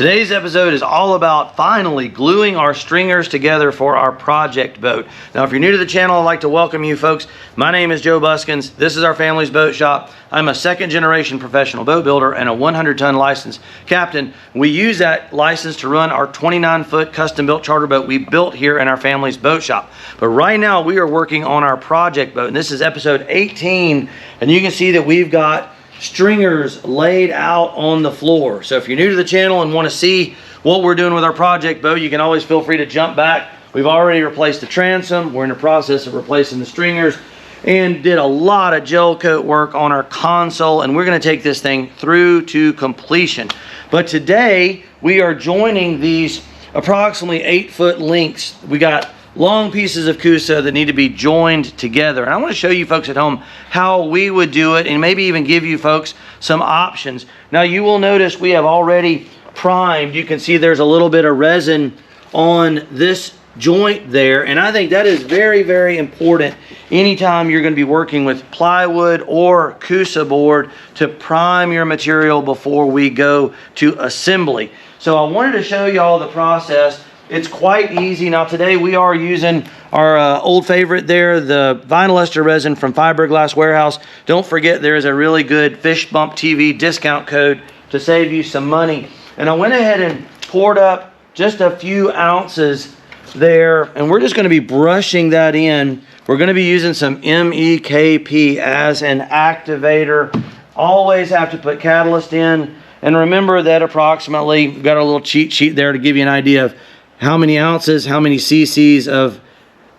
Today's episode is all about finally gluing our stringers together for our project boat. Now, if you're new to the channel, I'd like to welcome you folks. My name is Joe Buskins. This is our family's boat shop. I'm a second-generation professional boat builder and a 100-ton licensed captain. We use that license to run our 29-foot custom-built charter boat we built here in our family's boat shop. But right now, we are working on our project boat, and this is episode 18, and you can see that we've got stringers laid out on the floor. So if you're new to the channel and want to see what we're doing with our project boat, you can always feel free to jump back. We've already replaced the transom. We're in the process of replacing the stringers and did a lot of gel coat work on our console, and we're going to take this thing through to completion. But today we are joining these approximately 8-foot lengths. We got long pieces of Coosa that need to be joined together, and I want to show you folks at home how we would do it and maybe even give you folks some options. Now, you will notice we have already primed. You can see there's a little bit of resin on this joint there, and I think that is very, very important anytime you're going to be working with plywood or Coosa board to prime your material before we go to assembly. So I wanted to show you all the process. It's quite easy. Now today we are using our old favorite there, the vinyl ester resin from Fiberglass Warehouse. Don't forget there is a really good Fish Bump TV discount code to save you some money. And I went ahead and poured up just a few ounces there, and we're just going to be brushing that in. We're going to be using some MEKP as an activator. Always have to put catalyst in, and remember that approximately, we've got a little cheat sheet there to give you an idea of how many ounces, how many cc's of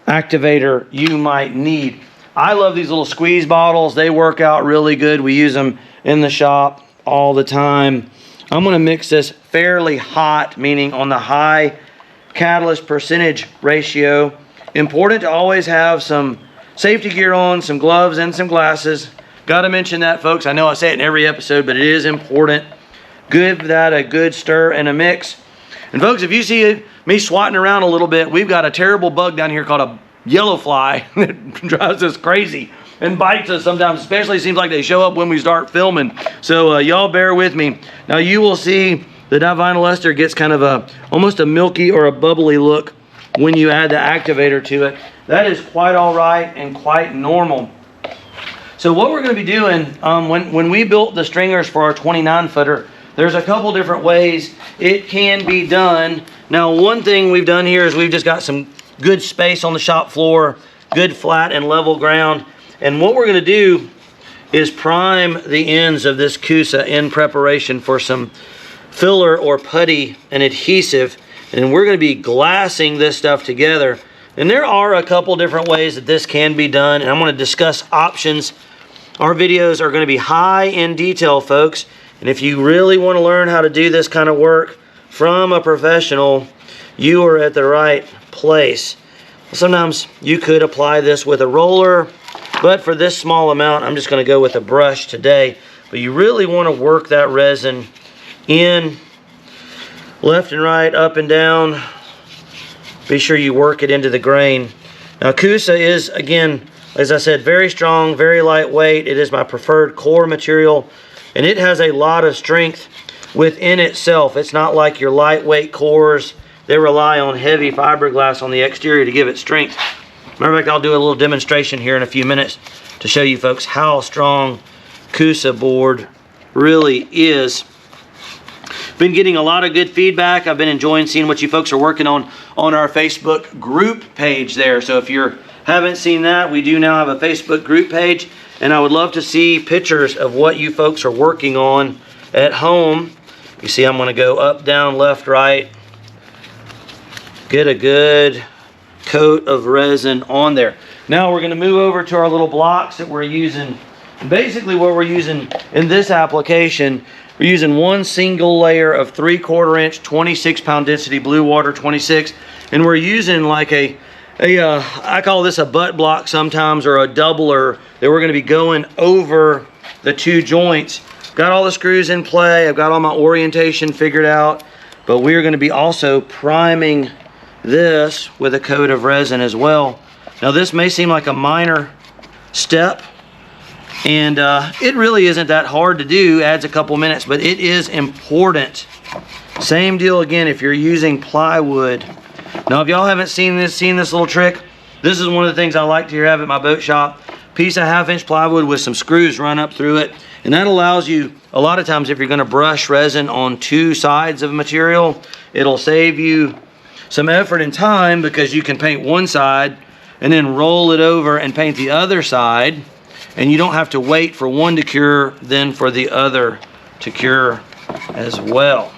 activator you might need. I love these little squeeze bottles. They work out really good. We use them in the shop all the time. I'm going to mix this fairly hot, meaning on the high catalyst percentage ratio. Important to always have some safety gear on, some gloves and some glasses. Got to mention that, folks. I know I say it in every episode, but it is important. Give that a good stir and a mix. And folks, if you see me swatting around a little bit, we've got a terrible bug down here called a yellow fly that drives us crazy and bites us sometimes. Especially seems like they show up when we start filming. So y'all bear with me. Now you will see that vinyl ester gets kind of almost a milky or a bubbly look when you add the activator to it. That is quite all right and quite normal. So what we're going to be doing, when we built the stringers for our 29-footer, there's a couple different ways it can be done. Now, one thing we've done here is we've just got some good space on the shop floor, good flat and level ground. And what we're going to do is prime the ends of this Coosa in preparation for some filler or putty and adhesive. And we're going to be glassing this stuff together. And there are a couple different ways that this can be done, and I'm going to discuss options. Our videos are going to be high in detail, folks. And if you really want to learn how to do this kind of work from a professional, you are at the right place. Sometimes you could apply this with a roller, but for this small amount, I'm just going to go with a brush today. But you really want to work that resin in, left and right, up and down. Be sure you work it into the grain. Now, Coosa is, again, as I said, very strong, very lightweight. It is my preferred core material, and it has a lot of strength within itself. It's not like your lightweight cores. They rely on heavy fiberglass on the exterior to give it strength. Matter of fact, I'll do a little demonstration here in a few minutes to show you folks how strong Coosa board really is. Been getting a lot of good feedback. I've been enjoying seeing what you folks are working on our Facebook group page there. So if you haven't seen that, we do now have a Facebook group page, and I would love to see pictures of what you folks are working on at home. You see I'm going to go up, down, left, right. Get a good coat of resin on there. Now we're going to move over to our little blocks that we're using. And basically what we're using in this application, we're using one single layer of 3/4 inch 26-pound density blue water 26, and we're using like I call this a butt block sometimes, or a doubler, that we're going to be going over the two joints. Got all the screws in play. I've got all my orientation figured out, but we're going to be also priming this with a coat of resin as well. Now this may seem like a minor step, and it really isn't that hard to do. Adds a couple minutes, but it is important Same deal again if you're using plywood. Now if y'all haven't seen this little trick, this is one of the things I like to have at my boat shop. Piece of 1/2-inch plywood with some screws run up through it. And that allows you, a lot of times if you're gonna brush resin on 2 sides of a material, it'll save you some effort and time because you can paint one side and then roll it over and paint the other side. And you don't have to wait for one to cure, then for the other to cure as well.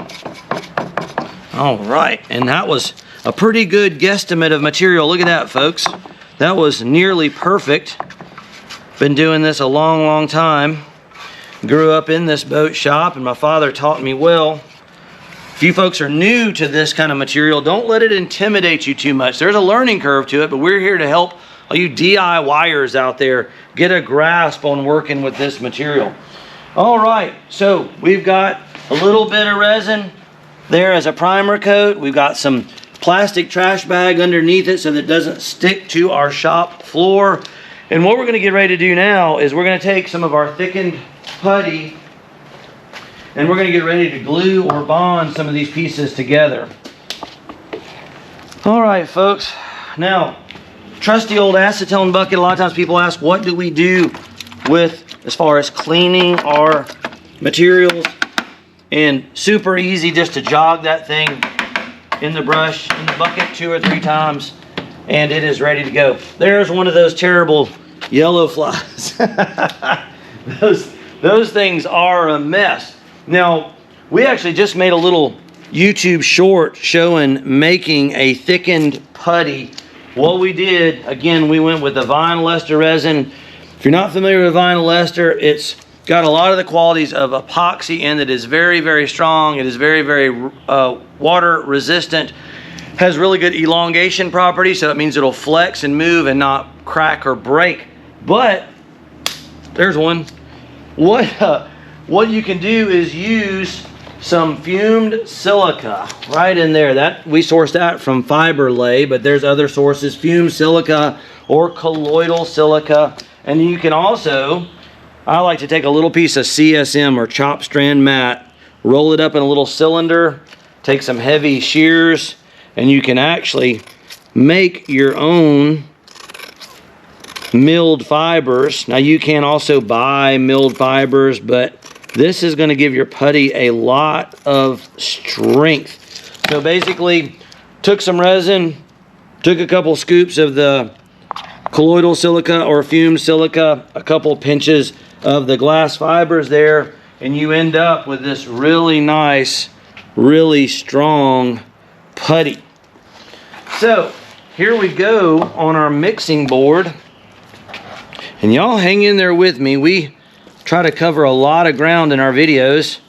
All right, and that was a pretty good guesstimate of material. Look at that, folks. That was nearly perfect. Been doing this a long, long time. Grew up in this boat shop and my father taught me well. If you folks are new to this kind of material, don't let it intimidate you too much. There's a learning curve to it, but we're here to help all you DIYers out there get a grasp on working with this material. All right, so we've got a little bit of resin there as a primer coat. We've got some plastic trash bag underneath it so that it doesn't stick to our shop floor. And what we're gonna get ready to do now is we're gonna take some of our thickened putty and we're gonna get ready to glue or bond some of these pieces together. All right, folks. Now, trusty old acetone bucket. A lot of times people ask, what do we do with as far as cleaning our materials? And super easy just to jog that thing in the brush, in the bucket 2 or 3 times, and it is ready to go. There's one of those terrible yellow flies. Those things are a mess. Now, we actually just made a little YouTube short showing making a thickened putty. What we did, again, we went with the vinyl ester resin. If you're not familiar with vinyl ester, it's got a lot of the qualities of epoxy in it. Is very, very strong. It is very, very water resistant. Has really good elongation properties, so that means it'll flex and move and not crack or break. But there's one. What you can do is use some fumed silica right in there. That we sourced that from Fiberglass, but there's other sources, fumed silica or colloidal silica. And you can also, I like to take a little piece of CSM or chop strand mat, roll it up in a little cylinder, take some heavy shears, and you can actually make your own milled fibers. Now you can also buy milled fibers, but this is going to give your putty a lot of strength. So basically, took some resin, took a couple scoops of the colloidal silica or fumed silica, a couple pinches of the glass fibers there, and you end up with this really nice, really strong putty. So here we go on our mixing board, and y'all hang in there with me. We try to cover a lot of ground in our videos.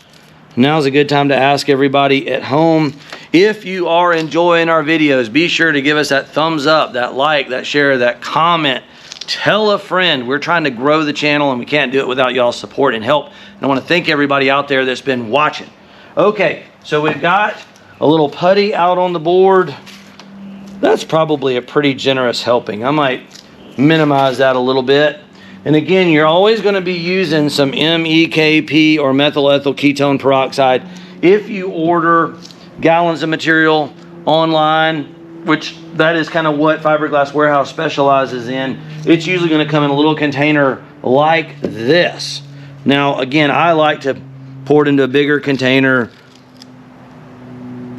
Now's a good time to ask everybody at home, if you are enjoying our videos, be sure to give us that thumbs up, that like, that share, that comment. Tell a friend. We're trying to grow the channel and we can't do it without y'all's support and help. And I want to thank everybody out there that's been watching. Okay, so we've got a little putty out on the board. That's probably a pretty generous helping. I might minimize that a little bit. And again, you're always going to be using some MEKP or methyl ethyl ketone peroxide. If you order gallons of material online, which that is kind of what Fiberglass Warehouse specializes in, it's usually going to come in a little container like this. Now, again, I like to pour it into a bigger container,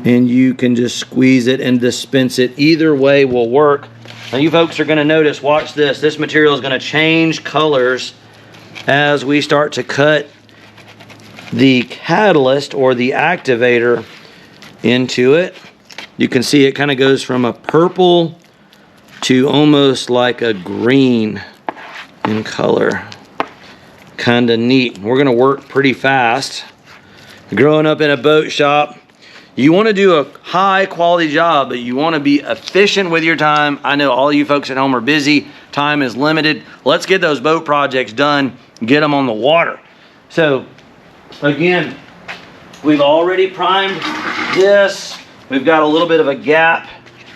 and you can just squeeze it and dispense it. Either way will work. Now you folks are going to notice, watch this, this material is going to change colors as we start to cut the catalyst or the activator into it. You can see it kind of goes from a purple to almost like a green in color. Kind of neat. We're going to work pretty fast. Growing up in a boat shop, you want to do a high quality job, but you want to be efficient with your time. I know all you folks at home are busy. Time is limited. Let's get those boat projects done, get them on the water. So again, we've already primed this. We've got a little bit of a gap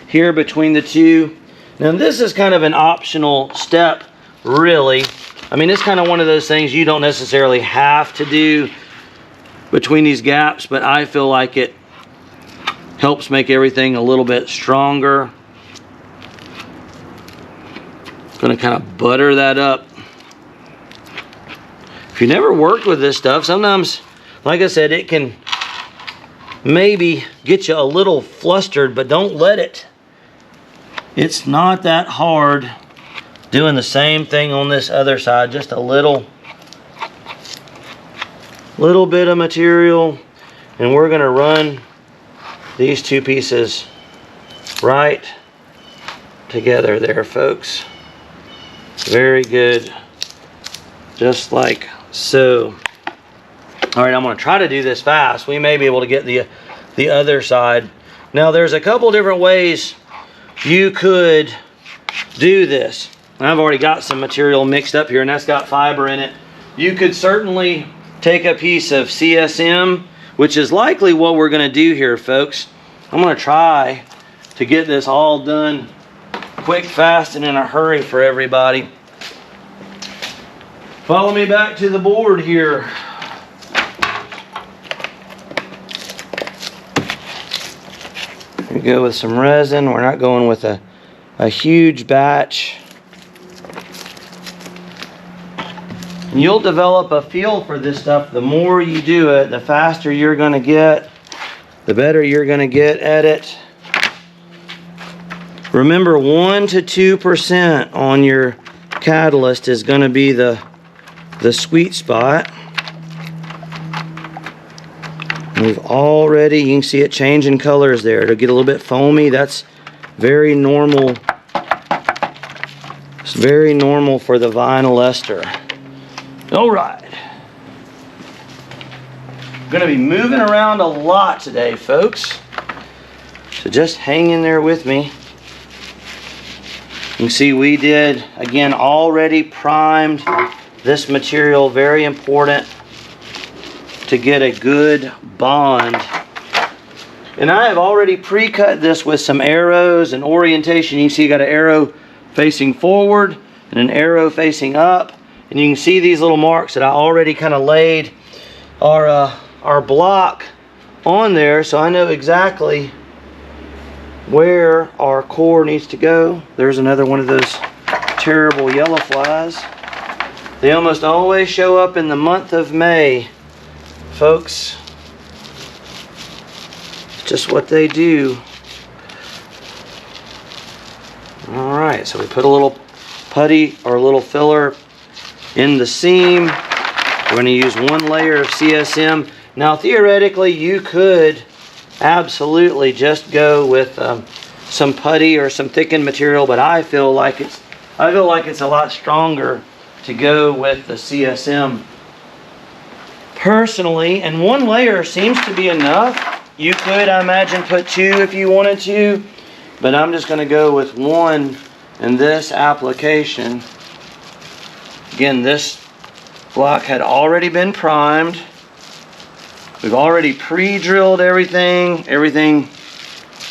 here between the two. Now this is kind of an optional step, really. I mean, it's kind of one of those things you don't necessarily have to do between these gaps, but I feel like it Helps make everything a little bit stronger. Gonna kind of butter that up. If you never worked with this stuff, sometimes, like I said, it can maybe get you a little flustered, but don't let it. It's not that hard doing the same thing on this other side. Just a little bit of material, and we're gonna run these two pieces right together there, folks. Very good, just like so. All right, I'm gonna try to do this fast. We may be able to get the other side. Now there's a couple different ways you could do this. I've already got some material mixed up here, and that's got fiber in it. You could certainly take a piece of CSM, which is likely what we're gonna do here, folks. I'm gonna try to get this all done quick, fast, and in a hurry for everybody. Follow me back to the board here. Here we go with some resin. We're not going with a huge batch. And you'll develop a feel for this stuff. The more you do it, the faster you're going to get, the better you're going to get at it. Remember, 1 to 2% on your catalyst is going to be the sweet spot. We've already, you can see it changing colors there. It'll get a little bit foamy. That's very normal. It's very normal for the vinyl ester. All right. I'm going to be moving around a lot today, folks. So just hang in there with me. You can see we did, again, already primed this material. Very important to get a good bond. And I have already pre-cut this with some arrows and orientation. You can see you got an arrow facing forward and an arrow facing up. And you can see these little marks that I already kind of laid our block on there, so I know exactly where our core needs to go. There's another one of those terrible yellow flies. They almost always show up in the month of May, folks. It's just what they do. All right, so we put a little putty or a little filler in the seam. We're going to use 1 layer of CSM. Now theoretically you could absolutely just go with some putty or some thickened material, but I feel like it's a lot stronger to go with the CSM personally. And 1 layer seems to be enough. You could, I imagine, put 2 if you wanted to, but I'm just going to go with 1 in this application. Again, this block had already been primed. We've already pre-drilled everything. Everything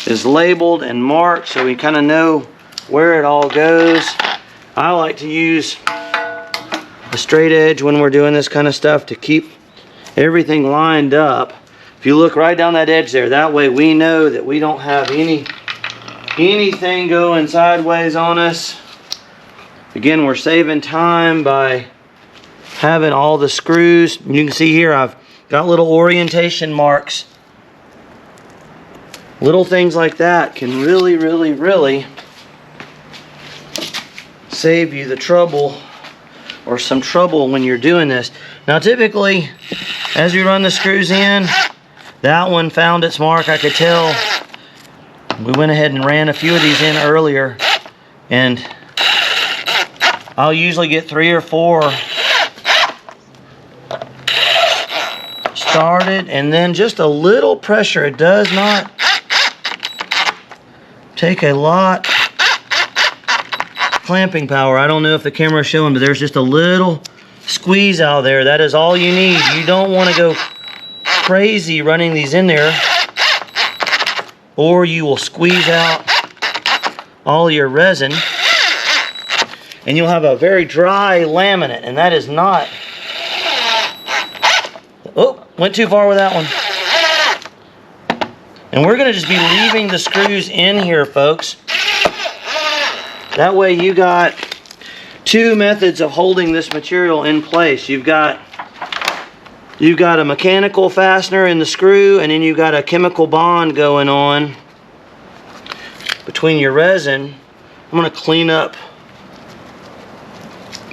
is labeled and marked, so we kind of know where it all goes. I like to use a straight edge when we're doing this kind of stuff to keep everything lined up. If you look right down that edge there, that way we know that we don't have anything going sideways on us. Again, we're saving time by having all the screws. You can see here I've got little orientation marks. Little things like that can really, really, really save you the trouble, or some trouble when you're doing this. Now typically, as we run the screws in, that one found its mark. I could tell. We went ahead and ran a few of these in earlier, and I'll usually get 3 or 4 started, and then just a little pressure. It does not take a lot clamping power. I don't know if the camera is showing, but there's just a little squeeze out there. That is all you need. You don't want to go crazy running these in there, or you will squeeze out all your resin and you'll have a very dry laminate, and that is not... Oh, went too far with that one. And we're gonna just be leaving the screws in here, folks. That way you got two methods of holding this material in place. You've got a mechanical fastener in the screw, and then you've got a chemical bond going on between your resin. I'm gonna clean up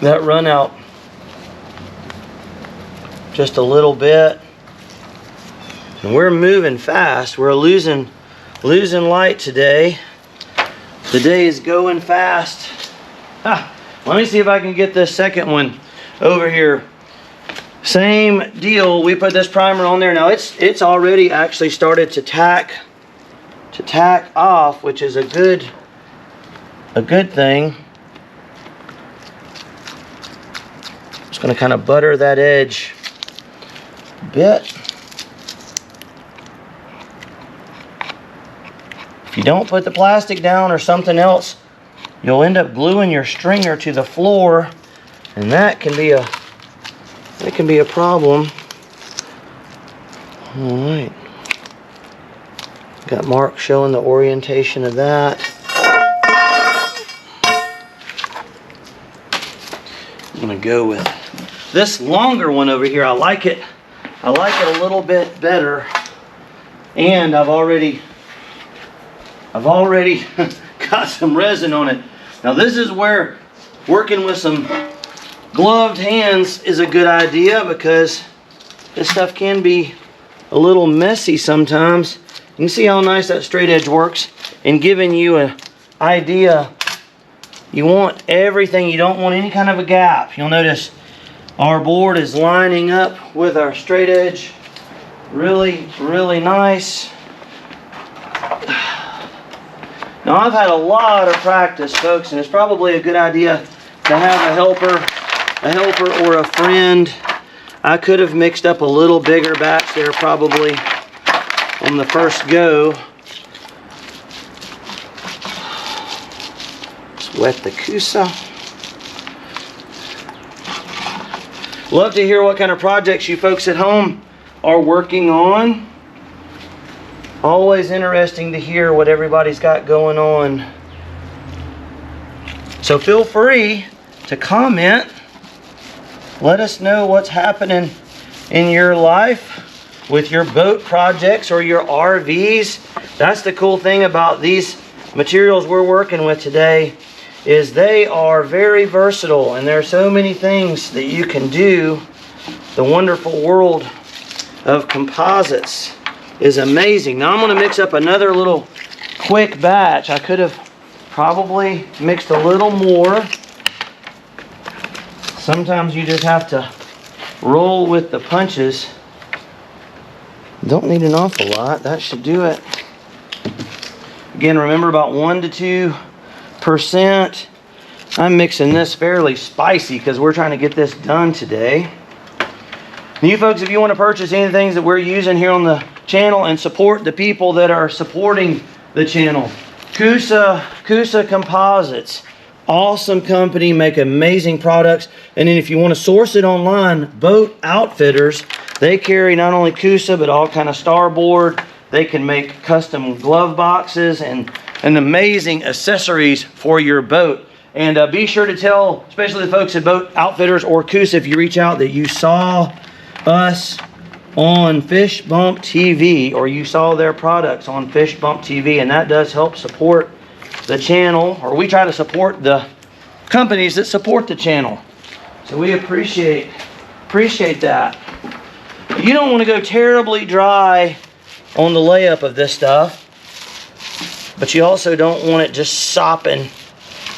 that run out just a little bit. And we're moving fast. We're losing light today. The day is going fast. Let me see if I can get this second one over here. Same deal. We put this primer on there. Now it's already actually started to tack off, which is a good thing. Just going to kind of butter that edge a bit. If you don't put the plastic down or something else, you'll end up gluing your stringer to the floor, and that can be a problem. All right. Got Mark showing the orientation of that. I'm gonna go with this longer one over here. I like it a little bit better, and I've already got some resin on it. Now this is where working with some gloved hands is a good idea, because this stuff can be a little messy sometimes. You can see how nice that straight edge works in giving you an idea. You want everything. You don't want any kind of a gap. You'll notice our board is lining up with our straight edge really, really nice. Now I've had a lot of practice, folks, and it's probably a good idea to have a helper or a friend. I could have mixed up a little bigger batch there probably on the first go. Just wet the Coosa. Love to hear what kind of projects you folks at home are working on. Always interesting to hear what everybody's got going on. So feel free to comment. Let us know what's happening in your life with your boat projects or your RVs. That's the cool thing about these materials we're working with today, is they are very versatile, and there are so many things that you can do. The wonderful world of composites is amazing. Now I'm going to mix up another little quick batch. I could have probably mixed a little more. Sometimes you just have to roll with the punches. Don't need an awful lot. That should do it. Again, remember about 1 to 2%. I'm mixing this fairly spicy because we're trying to get this done today. And you folks, if you want to purchase any things that we're using here on the channel and support the people that are supporting the channel, Coosa Composites, awesome company, make amazing products. And then if you want to source it online, Boat Outfitters, they carry not only Coosa but all kind of starboard. They can make custom glove boxes and amazing accessories for your boat. And be sure to tell, especially the folks at Boat Outfitters or Coosa, if you reach out, that you saw us on Fish Bump TV, or you saw their products on Fish Bump TV, and that does help support the channel, or we try to support the companies that support the channel. So we appreciate that. You don't want to go terribly dry on the layup of this stuff, but you also don't want it just sopping.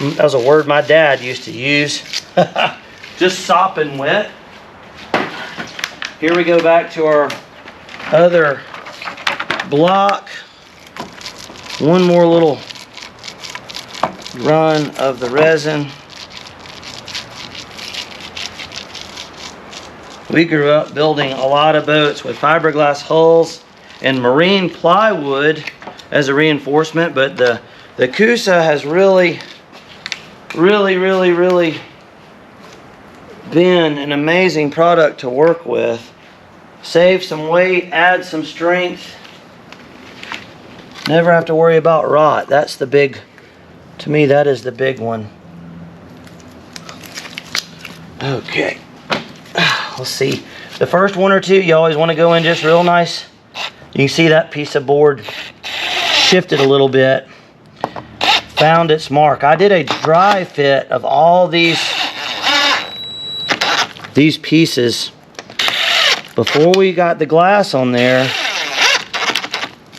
That was a word my dad used to use. Just sopping wet. Here we go back to our other block. One more little run of the resin. We grew up building a lot of boats with fiberglass hulls and marine plywood as a reinforcement, but the Coosa has really been an amazing product to work with. Save some weight, add some strength. Never have to worry about rot. That's the big, to me, that is the big one. Okay. Let's see. The first one or two, you always want to go in just real nice. You can see that piece of board shifted a little bit. Found its mark. I did a dry fit of all these pieces before we got the glass on there.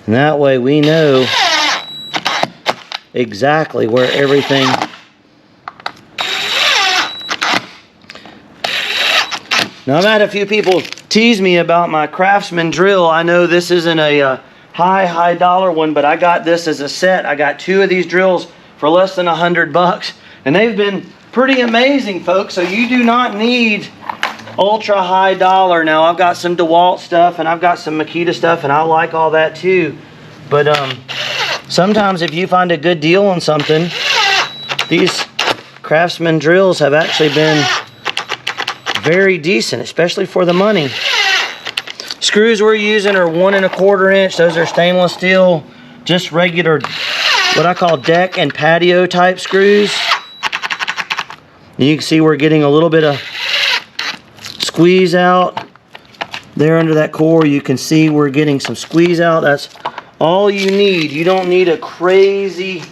And that way we know exactly where everything. Now I've had a few people tease me about my Craftsman drill. I know this isn't a high dollar one, but I got this as a set. I got 2 of these drills for less than $100, and they've been pretty amazing, folks. So you do not need ultra high dollar. Now I've got some DeWalt stuff and I've got some Makita stuff, and I like all that too. But sometimes if you find a good deal on something, these Craftsman drills have actually been very decent, especially for the money. Screws we're using are 1 1/4 inch. Those are stainless steel, just regular, what I call deck and patio type screws. And you can see we're getting a little bit of squeeze out there under that core. You can see we're getting some squeeze out. That's all you need. You don't need a crazy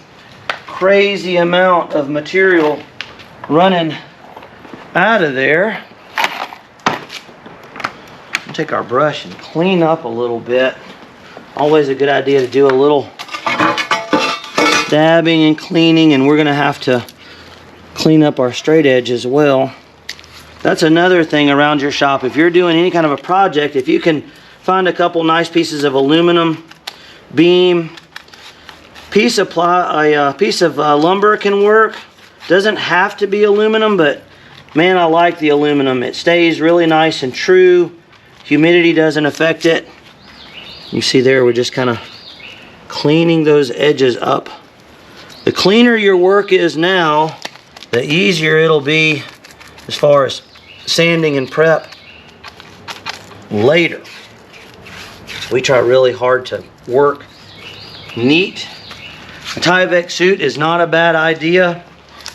amount of material running out of there. We'll take our brush and clean up a little bit. Always a good idea to do a little dabbing and cleaning, and we're gonna have to clean up our straight edge as well. That's another thing around your shop. If you're doing any kind of a project, if you can find a couple nice pieces of aluminum beam, piece of lumber can work. Doesn't have to be aluminum, but man, I like the aluminum. It stays really nice and true. Humidity doesn't affect it. You see there, we're just kind of cleaning those edges up. The cleaner your work is now, the easier it'll be as far as sanding and prep later. We try really hard to work neat. A Tyvek suit is not a bad idea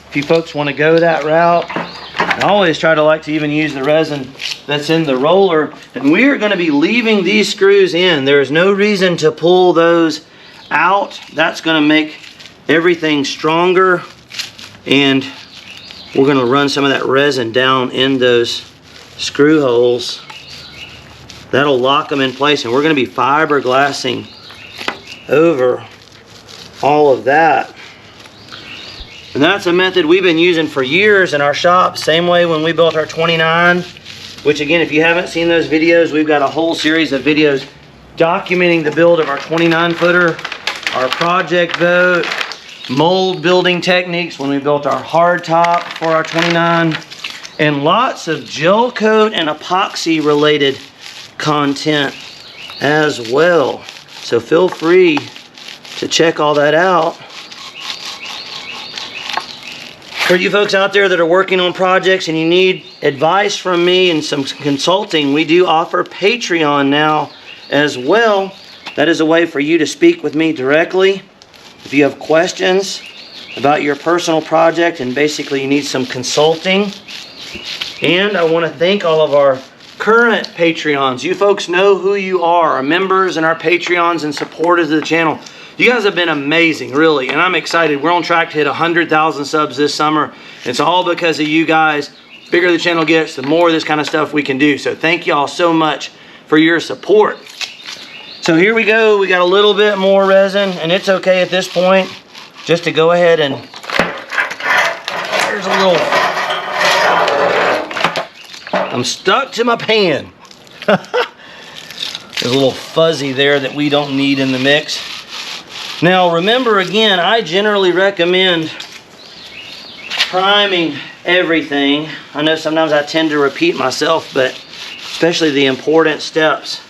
if you folks want to go that route. I always try to like to even use the resin that's in the roller, and we are going to be leaving these screws in. There is no reason to pull those out. That's going to make everything stronger, and we're going to run some of that resin down in those screw holes. That'll lock them in place, and we're going to be fiberglassing over all of that. And that's a method we've been using for years in our shop. Same way when we built our 29, which again, if you haven't seen those videos, we've got a whole series of videos documenting the build of our 29 footer, our project boat, mold building techniques when we built our hard top for our 29, and lots of gel coat and epoxy related content as well. So feel free to check all that out. For you folks out there that are working on projects and you need advice from me and some consulting, we do offer Patreon now as well. That is a way for you to speak with me directly if you have questions about your personal project and basically you need some consulting. And I want to thank all of our current Patreons. You folks know who you are, our members and our Patreons and supporters of the channel. You guys have been amazing, really, and I'm excited. We're on track to hit 100,000 subs this summer. It's all because of you guys. The bigger the channel gets, the more of this kind of stuff we can do. So thank you all so much for your support. So here we go. We got a little bit more resin, and it's okay at this point just to go ahead and there's a little, I'm stuck to my pan. There's a little fuzzy there that we don't need in the mix. Now remember, again, I generally recommend priming everything. I know sometimes I tend to repeat myself, but especially the important steps,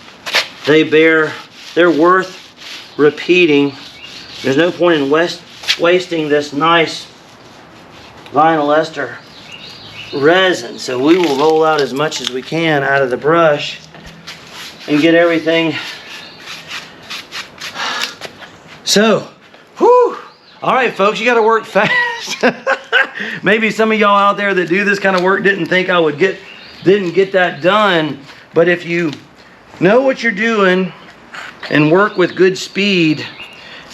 they're worth repeating. There's no point in wasting this nice vinyl ester resin. So we will roll out as much as we can out of the brush and get everything So, whew. All right, folks, you got to work fast. Maybe some of y'all out there that do this kind of work didn't think I would didn't get that done. But if you know what you're doing and work with good speed,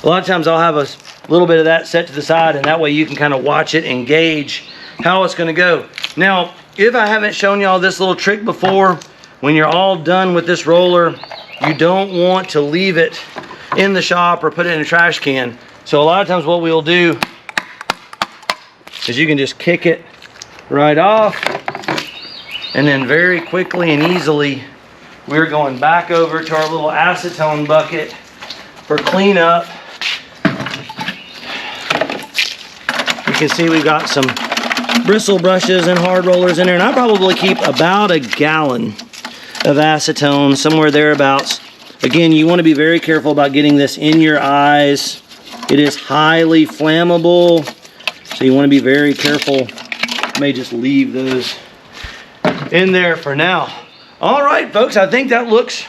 a lot of times I'll have a little bit of that set to the side, and that way you can kind of watch it and gauge how it's going to go. Now, if I haven't shown y'all this little trick before, when you're all done with this roller, you don't want to leave it in the shop or put it in a trash can. So a lot of times what we'll do is you can just kick it right off, and then very quickly and easily we're going back over to our little acetone bucket for cleanup. You can see we've got some bristle brushes and hard rollers in there, and I probably keep about a gallon of acetone, somewhere thereabouts. Again, you want to be very careful about getting this in your eyes. It is highly flammable, so you want to be very careful. You may just leave those in there for now. All right, folks, I think that looks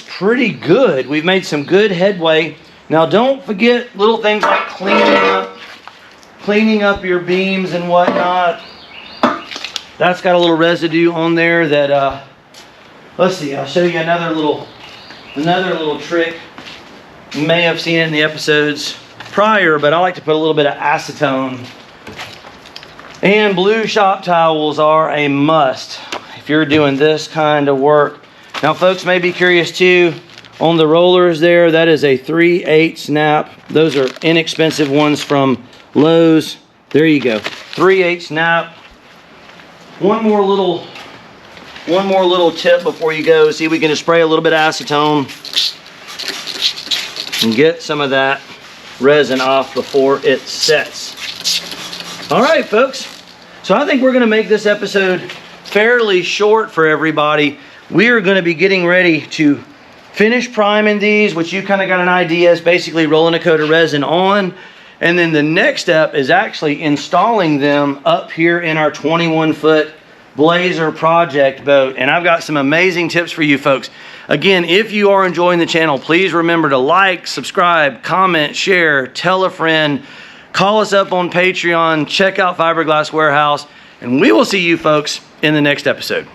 pretty good. We've made some good headway. Now, don't forget little things like cleaning up your beams and whatnot. That's got a little residue on there that let's see, I'll show you another little trick. You may have seen it in the episodes prior, but I like to put a little bit of acetone. And blue shop towels are a must if you're doing this kind of work. Now, folks may be curious too, on the rollers there, that is a 3/8 snap. Those are inexpensive ones from Lowe's. There you go, 3/8 snap. One more little tip before you go. See, we can just spray a little bit of acetone and get some of that resin off before it sets. All right, folks. So I think we're going to make this episode fairly short for everybody. We are going to be getting ready to finish priming these, which you kind of got an idea is basically rolling a coat of resin on. And then the next step is actually installing them up here in our 21-foot Blazer project boat. And I've got some amazing tips for you folks. Again, if you are enjoying the channel, please remember to like, subscribe, comment, share, tell a friend, call us up on Patreon, check out Fiberglass Warehouse, and we will see you folks in the next episode.